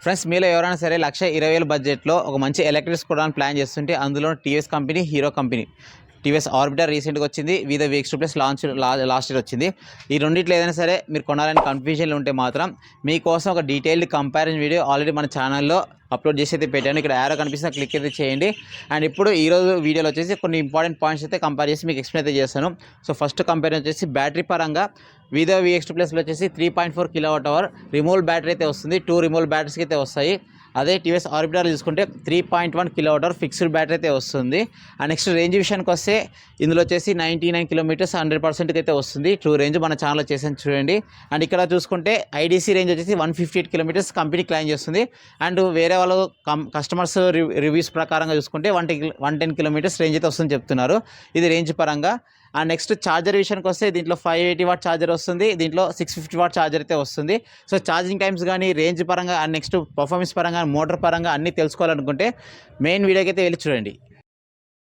Friends మీలో ఎవరైనా సరే 1,20,000 బడ్జెట్లో ఒక మంచి ఎలక్ట్రిక్ స్కూటర్ ప్లాన్ చేస్తుంటే అందులో TVS company, Hero company TVS Orbiter రీసెంట్గా వచ్చింది. విద వీక్స్ ప్లస్ లాస్ట్ ఇయర్ వచ్చింది. ఈ రెండిట్లో ఏదైనా సరే మీరు కొనాలని కన్ఫ్యూజన్లో ఉంటే మాత్రం మీకోసం ఒక డీటెయిల్డ్ కంపారిజన్ వీడియో ఆల్రెడీ మన ఛానల్లో అప్లోడ్ చేసి అయితే పెట్టాను. ఇక్కడ యారో కనిపిస్తే క్లిక్ అయితే చేయండి. అండ్ ఇప్పుడు ఈరోజు వీడియోలో వచ్చేసి కొన్ని ఇంపార్టెంట్ పాయింట్స్ అయితే కంపేర్ చేసి మీకు ఎక్స్ప్లెయిన్ అయితే చేస్తాను. సో ఫస్ట్ కంపేర్ వచ్చేసి బ్యాటరీ పరంగా విదో VX2 ప్లస్లో వచ్చేసి 3.4 kWh రిమూవల్ బ్యాటరీ అయితే వస్తుంది. 2 రిమూవల్ బ్యాటరీస్కి అయితే వస్తాయి. అదే టీవీఎస్ ఆర్బిటర్ తీసుకుంటే 3.1 kWh ఫిక్స్డ్ బ్యాటరీ అయితే వస్తుంది. అండ్ నెక్స్ట్ రేంజ్ విషయానికి వస్తే ఇందులో వచ్చేసి 99 కిలోమీటర్స్ 100%కి అయితే వస్తుంది. ట్రూ రేంజ్ మన ఛానల్లో చేసాను చూడండి. అండ్ ఇక్కడ చూసుకుంటే IDC రేంజ్ వచ్చేసి 158 కిలోమీటర్స్ కంపెనీ క్లైమ్ చేస్తుంది. అండ్ వేరే వాళ్ళు కస్టమర్స్ రివ్యూస్ ప్రకారంగా చూసుకుంటే 110 కిలోమీటర్స్ రేంజ్ అయితే వస్తుందని చెప్తున్నారు. ఇది రేంజ్ పరంగా. అండ్ నెక్స్ట్ ఛార్జర్ విషయానికి వస్తే దీంట్లో 580 వాట్ ఛార్జర్ వస్తుంది. దీంట్లో 650 వాట్ ఛార్జర్ అయితే వస్తుంది. సో ఛార్జింగ్ టైమ్స్ కానీ రేంజ్ పరంగా అండ్ నెక్స్ట్ పర్ఫార్మెన్స్ పరంగా మోటార్ పరంగా అన్నీ తెలుసుకోవాలనుకుంటే మెయిన్ వీడియోకి అయితే వెళ్ళి చూడండి.